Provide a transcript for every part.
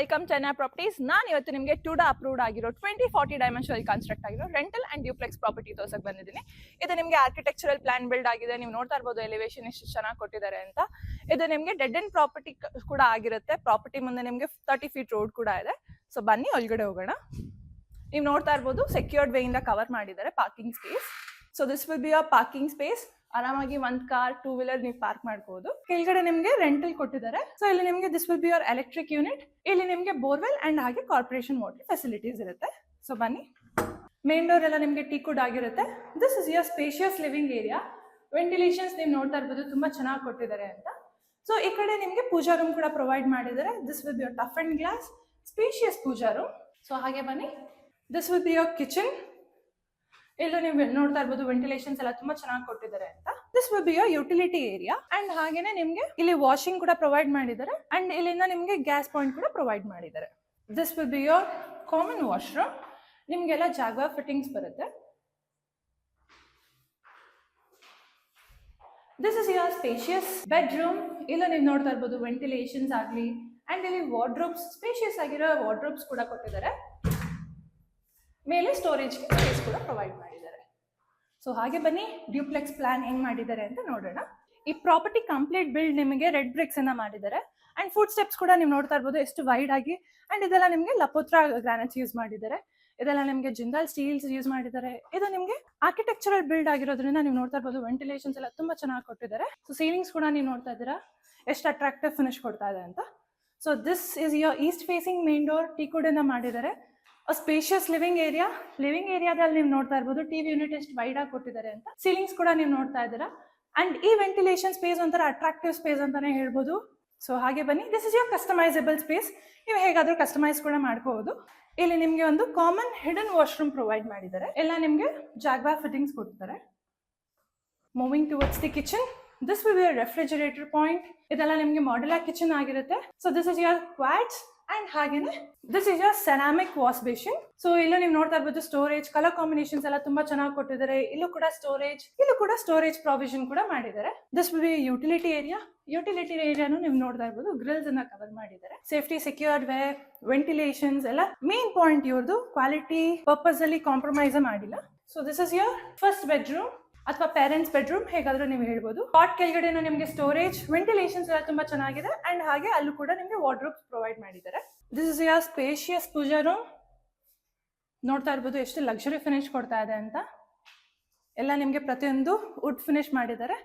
Welcome Chennai properties. ನಾನು ಇವತ್ತು ನಿಮಗೆ ಟುಡಾ ಅಪ್ರೂವ್ಡ್ ಆಗಿರೋ 2040 ಡೈಮೆನ್ಷನಲ್ ಕನ್ಸ್ಟ್ರಕ್ಟ್ ಆಗಿರೋ ರೆಂಟಲ್ ಅಂಡ್ ಡ್ಯೂಪ್ಲೆಕ್ಸ್ ಪ್ರಾಪರ್ಟಿ ತೋರ್ಸಕ್ಕೆ ಬಂದಿದ್ದೀನಿ. ಇದು ನಿಮಗೆ ಆರ್ಕಿಟೆಕ್ಚರಲ್ ಪ್ಲಾನ್ ಬಿಲ್ಡ್ ಆಗಿದೆ. ನೀವು ನೋಡ್ತಾ ಇರ್ಬೋದು ಎಲಿವೇಶನ್ ಎಷ್ಟು ಚೆನ್ನಾಗಿ ಕೊಟ್ಟಿದ್ದಾರೆ ಅಂತ. ಇದು ನಿಮಗೆ ಡೆಡ್ ಅಂಡ್ ಪ್ರಾಪರ್ಟಿ ಕೂಡ ಆಗಿರುತ್ತೆ. ಪ್ರಾಪರ್ಟಿ ಮುಂದೆ ನಿಮಗೆ 30 ಫೀಟ್ ರೋಡ್ ಕೂಡ ಇದೆ. ಸೊ ಬನ್ನಿ ಒಳಗಡೆ ಹೋಗೋಣ. ನೀವು ನೋಡ್ತಾ ಇರ್ಬೋದು ಸೆಕ್ಯೂರ್ಡ್ ವೇ ಇಂದ ಕವರ್ ಮಾಡಿದ್ದಾರೆ parking space. So this will be a parking space. ಆರಾಮಾಗಿ 1 ಕಾರ್ 2 ವೀಲರ್ ನೀವು ಪಾರ್ಕ್ ಮಾಡ್ಕೋಬಹುದು. ಕೆಳಗಡೆ ನಿಮಗೆ ರೆಂಟಲ್ ಕೊಟ್ಟಿದ್ದಾರೆ. ಸೊ ಇಲ್ಲಿ ನಿಮಗೆ this will be your electric unit. ಇಲ್ಲಿ ನಿಮಗೆ ಬೋರ್ವೆಲ್ ಅಂಡ್ ಹಾಗೆ ಕಾರ್ಪೊರೇಷನ್ ವಾಟರ್ ಫೆಸಿಲಿಟೀಸ್ ಇರುತ್ತೆ. ಸೊ ಬನ್ನಿ. ಮೇನ್ ಡೋರ್ ಎಲ್ಲ ನಿಮಗೆ ಟೀಕುಡ್ ಆಗಿರುತ್ತೆ. This is your spacious living area. Ventilations ನೀವು ನೋಡ್ತಾ ಇರ್ಬೋದು ತುಂಬಾ ಚೆನ್ನಾಗಿ ಕೊಟ್ಟಿದ್ದಾರೆ ಅಂತ. ಸೊ ಈ ಕಡೆ ನಿಮಗೆ ಪೂಜಾ ರೂಮ್ ಕೂಡ ಪ್ರೊವೈಡ್ ಮಾಡಿದ್ದಾರೆ. This will be your tough and glass spacious pooja room. So ಹಾಗೆ ಬನ್ನಿ. This will be your kitchen. ಇಲ್ಲಿ ನೀವು ನೋಡ್ತಾ ಇರ್ಬೋದು ವೆಂಟಿಲೇಷನ್ಸ್ ಎಲ್ಲ ತುಂಬಾ ಚೆನ್ನಾಗಿ ಕೊಟ್ಟಿದ್ದಾರೆ ಅಂತ. This will be your utility area and ಹಾಗೇನೆ ನಿಮ್ಗೆ ಇಲ್ಲಿ ವಾಷಿಂಗ್ ಕೂಡ ಪ್ರೊವೈಡ್ ಮಾಡಿದ್ದಾರೆ ಅಂಡ್ ಇಲ್ಲಿಂದ ನಿಮ್ಗೆ ಗ್ಯಾಸ್ ಪಾಯಿಂಟ್ ಕೂಡ ಪ್ರೊವೈಡ್ ಮಾಡಿದ್ದಾರೆ. This will be your common washroom. ನಿಮ್ಗೆಲ್ಲ ಜಾಗ್ವಾ ಫಿಟ್ಟಿಂಗ್ಸ್ ಬರುತ್ತೆ. This is your spacious bedroom. ಇಲ್ಲ ನೀವು ನೋಡ್ತಾ ಇರ್ಬೋದು ವೆಂಟಿಲೇಷನ್ಸ್ ಆಗಲಿ ಅಂಡ್ ಇಲ್ಲಿ ವಾರ್ಡ್ರೋಬ್ಸ್ ಸ್ಪೇಷಿಯಸ್ ಆಗಿರೋ ವಾರ್ಡ್ರೋಬ್ಸ್ ಕೂಡ ಕೊಟ್ಟಿದ್ದಾರೆ. ಮೇಲೆ ಸ್ಟೋರೇಜ್ಗೆ ಸ್ಪೇಸ್ ಕೂಡ ಪ್ರೊವೈಡ್ ಮಾಡಿದ್ದಾರೆ. ಸೊ ಹಾಗೆ ಬನ್ನಿ ಡ್ಯೂಪ್ಲೆಕ್ಸ್ ಪ್ಲಾನ್ ಹೆಂಗ್ ಮಾಡಿದ್ದಾರೆ ಅಂತ ನೋಡೋಣ. ಈ ಪ್ರಾಪರ್ಟಿ ಕಂಪ್ಲೀಟ್ ಬಿಲ್ಡ್ ನಿಮಗೆ ರೆಡ್ ಬ್ರಿಕ್ಸ್ ಅನ್ನ ಮಾಡಿದ್ದಾರೆ ಅಂಡ್ ಫುಡ್ ಸ್ಟೆಪ್ಸ್ ಕೂಡ ನೀವು ನೋಡ್ತಾ ಇರ್ಬೋದು ಎಷ್ಟು ವೈಡ್ ಆಗಿ. ಅಂಡ್ ಇದೆಲ್ಲ ನಿಮಗೆ ಲಪೋತ್ರಾ ಗ್ರಾನೈಟ್ಸ್ ಯೂಸ್ ಮಾಡಿದ್ದಾರೆ. ಇದೆಲ್ಲ ನಿಮಗೆ ಜಿಂದಾಲ್ ಸ್ಟೀಲ್ಸ್ ಯೂಸ್ ಮಾಡಿದ್ದಾರೆ. ಇದು ನಿಮಗೆ ಆರ್ಕಿಟೆಕ್ಚರಲ್ ಬಿಲ್ಡ್ ಆಗಿರೋದ್ರಿಂದ ನೀವು ನೋಡ್ತಾ ಇರ್ಬೋದು ವೆಂಟಿಲೇಷನ್ಸ್ ಎಲ್ಲ ತುಂಬಾ ಚೆನ್ನಾಗಿ ಕೊಟ್ಟಿದ್ದಾರೆ. ಸೊ ಸೀಲಿಂಗ್ಸ್ ಕೂಡ ನೀವು ನೋಡ್ತಾ ಇದ್ದೀರಾ ಎಷ್ಟು ಅಟ್ರಾಕ್ಟಿವ್ ಫಿನಿಶ್ ಕೊಡ್ತಾ ಇದೆ ಅಂತ. So this is your East facing main door ಟೀಕುಡ್ ಅನ್ನ ಮಾಡಿದ್ದಾರೆ. Spacious living area. ಲಿವಿಂಗ್ ಏರಿಯಾದಲ್ಲಿ ನೀವು ನೋಡ್ತಾ ಇರ್ಬೋದು ಟಿವಿ ಯೂನಿಟ್ ಎಷ್ಟು ವೈಡ್ ಆಗಿ ಕೊಟ್ಟಿದ್ದಾರೆ ಅಂತ. ಸೀಲಿಂಗ್ಸ್ ಕೂಡ ನೀವು ನೋಡ್ತಾ ಇದ್ದೀರಾ ಅಂಡ್ ಈ ವೆಂಟಿಲೇಷನ್ ಸ್ಪೇಸ್ ಒಂಥರ ಅಟ್ರಾಕ್ಟಿವ್ ಸ್ಪೇಸ್ ಅಂತಾನೆ ಹೇಳ್ಬೋದು. ಸೊ ಹಾಗೆ ಬನ್ನಿ. This is your customisable space. ನೀವು ಹೇಗಾದ್ರೂ ಕಸ್ಟಮೈಸ್ ಕೂಡ ಮಾಡ್ಕೋಬಹುದು. ಇಲ್ಲಿ ನಿಮ್ಗೆ ಒಂದು ಕಾಮನ್ ಹಿಡನ್ ವಾಶ್ರೂಮ್ ಪ್ರೊವೈಡ್ ಮಾಡಿದ್ದಾರೆ. ಎಲ್ಲ ನಿಮ್ಗೆ ಜಾಗ್ವಾ ಫಿಟ್ಟಿಂಗ್ಸ್ ಕೊಡ್ತಾರೆ. Moving towards the kitchen. This will be refrigerator point. ಇದೆಲ್ಲ ನಿಮ್ಗೆ ಮಾಡ್ಯುಲರ್ ಕಿಚನ್ ಆಗಿರುತ್ತೆ. So this is your quartz and ಹಾಗೇನೆ this is your ceramic wash basin. So ಇಲ್ಲೂ ನೀವು ನೋಡ್ತಾ ಇರ್ಬೋದು ಸ್ಟೋರೇಜ್ ಕಲರ್ ಕಾಂಬಿನೇಷನ್ಸ್ ಎಲ್ಲ ತುಂಬಾ ಚೆನ್ನಾಗಿ ಕೊಟ್ಟಿದ್ದಾರೆ. ಇಲ್ಲೂ ಕೂಡ ಸ್ಟೋರೇಜ್ ಪ್ರಾವಿಷನ್ ಕೂಡ ಮಾಡಿದ್ದಾರೆ. This will be utility area. Utility ಏರಿಯಾನು ನೀವು ನೋಡ್ತಾ ಇರ್ಬೋದು ಗ್ರಿಲ್ಸ್ ಅನ್ನ ಕವರ್ ಮಾಡಿದ್ದಾರೆ. ಸೇಫ್ಟಿ ಸೆಕ್ಯೂರ್ಡ್ ವೇ ವೆಂಟಿಲೇಷನ್ಸ್ ಎಲ್ಲ ಮೇನ್ ಪಾಯಿಂಟ್ ಇವ್ರದ್ದು. ಕ್ವಾಲಿಟಿ ಪರ್ಪಸ್ ಅಲ್ಲಿ ಕಾಂಪ್ರಮೈಸ್ ಮಾಡಿಲ್ಲ. So this is your first bedroom ಅಥವಾ ಪೇರೆಂಟ್ಸ್ ಬೆಡ್ರೂಮ್ ಹೇಗಾದ್ರೂ ನೀವು ಹೇಳ್ಬೋದು. ಕಾಟ್ ಕೆಳಗಡೆನೂ ನಿಮಗೆ ಸ್ಟೋರೇಜ್ ವೆಂಟಿಲೇಷನ್ಸ್ ಎಲ್ಲ ತುಂಬಾ ಚೆನ್ನಾಗಿದೆ ಅಂಡ್ ಹಾಗೆ ಅಲ್ಲೂ ಕೂಡ ನಿಮಗೆ ವಾರ್ಡ್ರೋಬ್ಸ್ ಪ್ರೊವೈಡ್ ಮಾಡಿದ್ದಾರೆ. This is your spacious pooja room. ನೋಡ್ತಾ ಇರ್ಬೋದು ಎಷ್ಟು ಲಕ್ಸುರಿ ಫಿನಿಶ್ ಕೊಡ್ತಾ ಇದೆ ಅಂತ. ಎಲ್ಲ ನಿಮಗೆ ಪ್ರತಿಯೊಂದು ವುಡ್ ಫಿನಿಶ್ ಮಾಡಿದ್ದಾರೆ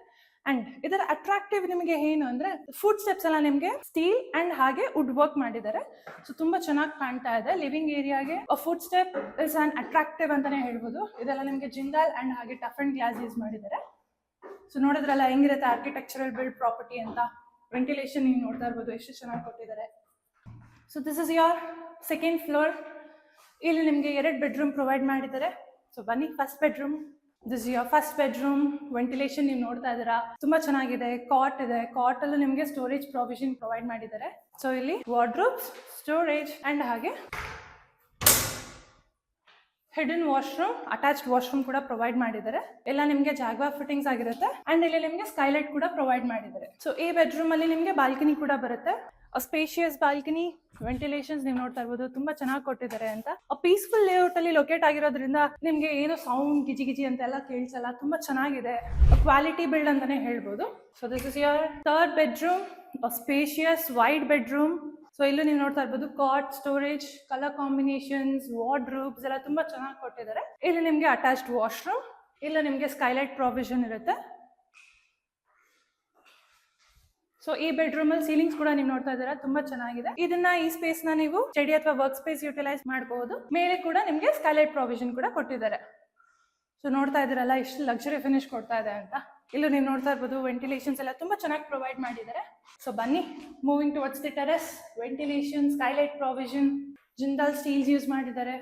ಅಂಡ್ ಇದರ ಅಟ್ರಾಕ್ಟಿವ್ ನಿಮಗೆ ಏನು ಅಂದ್ರೆ ಫುಡ್ ಸ್ಟೆಪ್ಸ್ ಎಲ್ಲ ನಿಮಗೆ ಸ್ಟೀಲ್ ಅಂಡ್ ಹಾಗೆ ವುಡ್ ವರ್ಕ್ ಮಾಡಿದ್ದಾರೆ. ಸೊ ತುಂಬಾ ಚೆನ್ನಾಗಿ ಕಾಣ್ತಾ ಇದೆ. ಲಿವಿಂಗ್ ಏರಿಯಾಗೆ foot step is an attractive ಅಂತಾನೆ ಹೇಳ್ಬೋದು. ಇದೆಲ್ಲ ನಿಮಗೆ ಜಿಂದಾಲ್ ಅಂಡ್ ಹಾಗೆ ಟಫ್ ಅಂಡ್ ಗ್ಲಾಸ್ ಯೂಸ್ ಮಾಡಿದ್ದಾರೆ. ಸೊ ನೋಡಿದ್ರಲ್ಲ ಹೆಂಗಿರುತ್ತೆ ಆರ್ಕಿಟೆಕ್ಚರಲ್ ಬಿಲ್ಡ್ ಪ್ರಾಪರ್ಟಿ ಅಂತ. ವೆಂಟಿಲೇಷನ್ ನೀವು ನೋಡ್ತಾ ಇರ್ಬೋದು ಎಷ್ಟು ಚೆನ್ನಾಗಿ ಕೊಟ್ಟಿದ್ದಾರೆ. So this is your second floor. ಇಲ್ಲಿ ನಿಮಗೆ 2 ಬೆಡ್ರೂಮ್ ಪ್ರೊವೈಡ್ ಮಾಡಿದ್ದಾರೆ. ಸೊ ಬನ್ನಿ first bedroom. This is your first bedroom. Ventilation ನೀವು ನೋಡ್ತಾ ಇದ್ದೀರಾ ತುಂಬಾ ಚೆನ್ನಾಗಿದೆ. ಕಾಟ್ ಇದೆ. ಕಾಟ್ ಅಲ್ಲೂ ನಿಮಗೆ ಸ್ಟೋರೇಜ್ ಪ್ರಾವಿಷನ್ ಪ್ರೊವೈಡ್ ಮಾಡಿದ್ದಾರೆ. ಸೊ ಇಲ್ಲಿ ವಾರ್ಡ್ರೋಬ್ಸ್ ಸ್ಟೋರೇಜ್ ಅಂಡ್ ಹಾಗೆ ಹಿಡನ್ ವಾಶ್ರೂಮ್ ಅಟ್ಯಾಚ್ಡ್ ವಾಶ್ರೂಮ್ ಕೂಡ ಪ್ರೊವೈಡ್ ಮಾಡಿದ್ದಾರೆ. ಎಲ್ಲ ನಿಮಗೆ ಜಾಗ್ವಾ ಫಿಟ್ಟಿಂಗ್ಸ್ ಆಗಿರುತ್ತೆ ಅಂಡ್ ಇಲ್ಲಿ ನಿಮಗೆ ಸ್ಕೈಲೈಟ್ ಕೂಡ ಪ್ರೊವೈಡ್ ಮಾಡಿದ್ದಾರೆ. ಸೊ ಈ ಬೆಡ್ರೂಮ್ ಅಲ್ಲಿ ನಿಮಗೆ ಬಾಲ್ಕನಿ ಕೂಡ ಬರುತ್ತೆ. Spacious balcony. ವೆಂಟಿಲೇಷನ್ಸ್ ನೀವು ನೋಡ್ತಾ ಇರ್ಬೋದು ತುಂಬಾ ಚೆನ್ನಾಗಿ ಕೊಟ್ಟಿದ್ದಾರೆ ಅಂತ. ಪೀಸ್ಫುಲ್ ಲೇಔಟ್ ಅಲ್ಲಿ ಲೊಕೇಟ್ ಆಗಿರೋದ್ರಿಂದ ನಿಮ್ಗೆ ಏನು ಸೌಂಡ್ ಗಿಜಿ ಗಿಜಿ ಅಂತೆಲ್ಲ ಕೇಳಿಸಲ್ಲ. ತುಂಬಾ ಚೆನ್ನಾಗಿದೆ. ಕ್ವಾಲಿಟಿ ಬಿಲ್ಡ್ ಅಂತಾನೆ ಹೇಳ್ಬೋದು. So this is your third bedroom. Spacious wide bedroom. So ಇಲ್ಲೂ ನೀವು ನೋಡ್ತಾ ಇರ್ಬೋದು ಕಾಟ್ ಸ್ಟೋರೇಜ್ ಕಲರ್ ಕಾಂಬಿನೇಷನ್ಸ್ ವಾರ್ಡ್ರೋಬ್ಸ್ ಎಲ್ಲ ತುಂಬಾ ಚೆನ್ನಾಗಿ ಕೊಟ್ಟಿದ್ದಾರೆ. ಇಲ್ಲಿ ನಿಮ್ಗೆ ಅಟ್ಯಾಚ್ಡ್ ವಾಶ್ರೂಮ್. ಇಲ್ಲ ನಿಮ್ಗೆ ಸ್ಕೈಲೈಟ್ ಪ್ರಾವಿಷನ್ ಇರುತ್ತೆ. ಸೊ ಈ ಬೆಡ್ರೂಮ್ ಅಲ್ಲಿ ಸೀಲಿಂಗ್ಸ್ ಕೂಡ ನೀವು ನೋಡ್ತಾ ಇದ್ದೀರಾ ತುಂಬಾ ಚೆನ್ನಾಗಿದೆ. ಇದನ್ನ ಈ ಸ್ಪೇಸ್ ನ ನೀವು ಸ್ಟಡಿ ಅಥವಾ ವರ್ಕ್ ಸ್ಪೇಸ್ ಯುಟಿಲೈಸ್ ಮಾಡಬಹುದು. ಮೇಲೆ ಕೂಡ ನಿಮ್ಗೆ ಸ್ಕೈಲೈಟ್ ಪ್ರಾವಿಷನ್ ಕೂಡ ಕೊಟ್ಟಿದ್ದಾರೆ. ಸೊ ನೋಡ್ತಾ ಇದ್ದೀರಲ್ಲ ಎಷ್ಟು ಲಕ್ಸುರಿ ಫಿನಿಶ್ ಕೊಡ್ತಾ ಇದೆ ಅಂತ. ಇಲ್ಲೂ ನೀವು ನೋಡ್ತಾ ಇರ್ಬೋದು ವೆಂಟಿಲೇಷನ್ಸ್ ಎಲ್ಲ ತುಂಬಾ ಚೆನ್ನಾಗಿ ಪ್ರೊವೈಡ್ ಮಾಡಿದ್ದಾರೆ. ಸೊ ಬನ್ನಿ moving towards the terrace. Ventilation skylight provision Jindal steels use ಮಾಡಿದ್ದಾರೆ.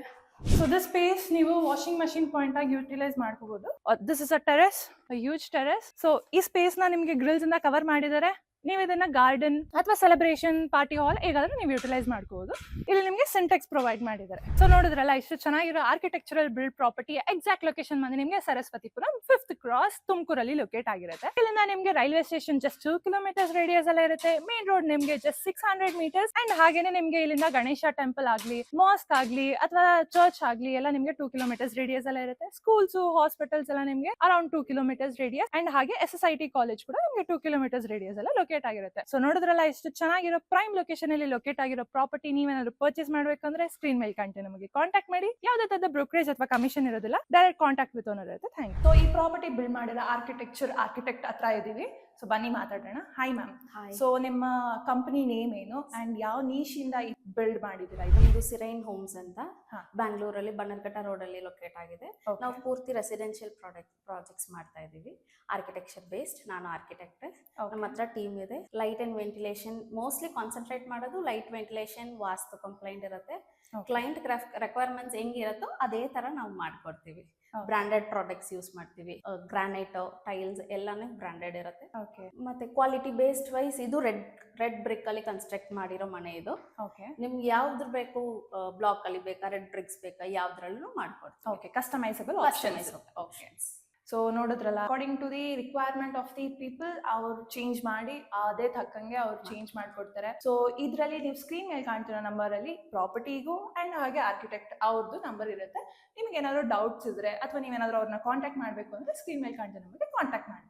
ಸೊ ದಿಸ್ ಸ್ಪೇಸ್ ನೀವು ವಾಷಿಂಗ್ ಮಷಿನ್ ಪಾಯಿಂಟ್ ಆಗಿ ಯುಟಿಲೈಸ್ ಮಾಡ್ಕೋಬಹುದು. This is a terrace, huge terrace. So ಈ ಸ್ಪೇಸ್ ನ ನಿಮ್ಗೆ ಗ್ರಿಲ್ಸ್ ಇಂದ ಕವರ್ ಮಾಡಿದ್ದಾರೆ. ನೀವು ಇದನ್ನ ಗಾರ್ಡನ್ ಅಥವಾ ಸೆಲೆಬ್ರೇಷನ್ ಪಾರ್ಟಿ ಹಾಲ್ ಹೇಗಾದ್ರೂ ನೀವು ಯುಟಿಲೈಸ್ ಮಾಡ್ಕೋಬಹುದು. ಇಲ್ಲಿ ನಿಮಗೆ ಸಿಂಟೆಕ್ಸ್ ಪ್ರೊವೈಡ್ ಮಾಡಿದ್ದಾರೆ. ಸೊ ನೋಡಿದ್ರಲ್ಲ, ಇಷ್ಟು ಚೆನ್ನಾಗಿರೋ architectural build property. Exact location ಬಂದು ನಿಮಗೆ ಸರಸ್ವತಿಪುರಂ 5th ಕ್ರಾಸ್ ತುಮಕೂರಲ್ಲಿ ಲೊಕೇಟ್ ಆಗಿರುತ್ತೆ. ಇಲ್ಲಿಂದ ನಿಮಗೆ railway station just 2 kilometres radius ಅಲ್ಲೇ ಇರುತ್ತೆ. ಮೇನ್ ರೋಡ್ ನಿಮಗೆ ಜಸ್ಟ್ 600 ಮೀಟರ್ಸ್. ಅಂಡ್ ಹಾಗೇನೆ ನಿಮಗೆ ಇಲ್ಲಿಂದ ಗಣೇಶ ಟೆಂಪಲ್ ಆಗ್ಲಿ, ಮಾಸ್ಕ್ ಆಗ್ಲಿ ಅಥವಾ ಚರ್ಚ್ ಆಗ್ಲಿ ಎಲ್ಲ ನಿಮಗೆ 2 ಕಿಲೋಮೀಟರ್ಸ್ ರೇಡಿಯಸ್ ಅಲ್ಲೇ ಇರುತ್ತೆ. ಸ್ಕೂಲ್ಸ್, ಹಾಸ್ಪಿಟಲ್ಸ್ ಎಲ್ಲ ನಿಮಗೆ ಅರೌಂಡ್ 2 ಕಿಲೋಮೀಟರ್ಸ್ ರೇಡಿಯಸ್. ಅಂಡ್ ಹಾಗೆ SSIT ಕಾಲೇಜ್ ಕೂಡ ನಿಮಗೆ 2 ಕಿಲೋಮೀಟರ್ಸ್ ರೇಡಿಯಸ್ ಎಲ್ಲ ಲೊಕೇಟ್ ಆಗಿರುತ್ತೆ. ಸೊ ನೋಡಿದ್ರಲ್ಲ, ಇಷ್ಟು ಚೆನ್ನಾಗಿರೋ ಪ್ರೈಮ್ ಲೊಕೇಶನ್ ಅಲ್ಲಿ ಲೊಕೇಟ್ ಆಗಿರೋ ಪ್ರಾಪರ್ಟಿ ನೀವೇನಾದ್ರು ಪರ್ಚೇಸ್ ಮಾಡ್ಬೇಕಂದ್ರೆ ಸ್ಕ್ರೀನ್ ಮೇಲೆ ಕಾಣ್ತೀವಿ, ನಮಗೆ ಕಾಂಟ್ಯಾಕ್ಟ್ ಮಾಡಿ. ಯಾವುದೇ ತರದ ಬ್ರೋಕರೇಜ್ ಅಥವಾ ಕಮಿಷನ್ ಇರೋದಿಲ್ಲ, ಡೈರೆಕ್ಟ್ ಕಾಂಟ್ಯಾಕ್ಟ್ ವಿತ್ ಓನರ್ ಇರುತ್ತೆ. Thank you. ಸೊ ಈ ಪ್ರಾಪರ್ಟಿ ಬಿಲ್ಡ್ ಮಾಡಿರೋ ಆರ್ಕಿಟೆಕ್ಟ್ ಹತ್ರ ಇದೀವಿ. ಸೊ ಬನ್ನಿ ಮಾತಾಡೋಣ. Hi ma'am. ಸೊ ನಿಮ್ಮ ಕಂಪನಿ ನೇಮ್ ಏನು ಅಂಡ್ ಯಾವ ನೀಶಿಂದ ಬಿಲ್ಡ್ ಮಾಡಿದ್ದೀರಾ? ಇದು ಸಿರೈನ್ ಹೋಮ್ಸ್ ಅಂತ ಬ್ಯಾಂಗ್ಳೂರಲ್ಲಿ ಬನ್ನರ್ಘಟ್ಟ ರೋಡ್ ಅಲ್ಲಿ ಲೊಕೇಟ್ ಆಗಿದೆ. ನಾವು ಪೂರ್ತಿ ರೆಸಿಡೆನ್ಷಿಯಲ್ ಪ್ರಾಜೆಕ್ಟ್ಸ್ ಮಾಡ್ತಾ ಇದೀವಿ, ಆರ್ಕಿಟೆಕ್ಚರ್ ಬೇಸ್ಡ್. ನಾನು ಆರ್ಕಿಟೆಕ್ಟ್, ನಮ್ಮ ಹತ್ರ ಟೀಮ್ ಇದೆ. Light and ventilation mostly concentrate ಮಾಡೋದು. ಲೈಟ್ ವೆಂಟಿಲೇಷನ್, ವಾಸ್ತು ಕಂಪ್ಲೈಂಟ್ ಇರುತ್ತೆ. ಕ್ಲೈಂಟ್ ರಿಕ್ವೈರ್ಮೆಂಟ್ಸ್ ಹೆಂಗಿರುತ್ತೋ ಅದೇ ತರ ನಾವು ಮಾಡ್ಕೊಡ್ತೀವಿ. ಬ್ರಾಂಡೆಡ್ ಪ್ರಾಡಕ್ಟ್ಸ್ ಯೂಸ್ ಮಾಡ್ತೀವಿ. ಗ್ರಾನೈಟ್, ಟೈಲ್ಸ್ ಎಲ್ಲಾನು ಬ್ರಾಂಡೆಡ್ ಇರುತ್ತೆ. ಮತ್ತೆ ಕ್ವಾಲಿಟಿ ಬೇಸ್ಡ್ ವೈಸ್ ಇದು ರೆಡ್ ಬ್ರಿಕ್ ಅಲ್ಲಿ ಕನ್ಸ್ಟ್ರಕ್ಟ್ ಮಾಡಿರೋ ಮನೆ ಇದು. ನಿಮ್ಗೆ ಯಾವ್ದು ಬೇಕು, ಬ್ಲಾಕ್ ಅಲ್ಲಿ ಬೇಕಾ, ರೆಡ್ ಬ್ರಿಕ್ಸ್ ಬೇಕಾ, ಯಾವ್ದ್ರಲ್ಲೂ ಮಾಡ್ಕೊಡ್ತೀವಿ. Customisable options. ಸೊ ನೋಡಿದ್ರಲ್ಲ, according to the requirement of the people ಅವ್ರು ಚೇಂಜ್ ಮಾಡಿ ಅದೇ ತಕ್ಕಂಗೆ ಅವ್ರು ಚೇಂಜ್ ಮಾಡ್ಕೊಡ್ತಾರೆ. ಸೊ ಇದರಲ್ಲಿ ನೀವು ಸ್ಕ್ರೀನ್ ಮೇಲೆ ಕಾಣ್ತಿರೋ ನಂಬರ್ ಅಲ್ಲಿ ಪ್ರಾಪರ್ಟಿಗೂ ಅಂಡ್ ಹಾಗೆ ಆರ್ಕಿಟೆಕ್ಟ್ ಅವ್ರದ್ದು ನಂಬರ್ ಇರುತ್ತೆ. ನಿಮ್ಗೆ ಏನಾದ್ರು ಡೌಟ್ಸ್ ಇದ್ರೆ ಅಥವಾ ನೀವೇನಾದ್ರು ಅವ್ರನ್ನ ಕಾಂಟ್ಯಾಕ್ಟ್ ಮಾಡಬೇಕು ಅಂದ್ರೆ ಸ್ಕ್ರೀನ್ ಮೇಲೆ ಕಾಣ್ತಿರೋ ನಂಬರ್ಗೆ ಕಾಂಟ್ಯಾಕ್ಟ್ ಮಾಡಿ.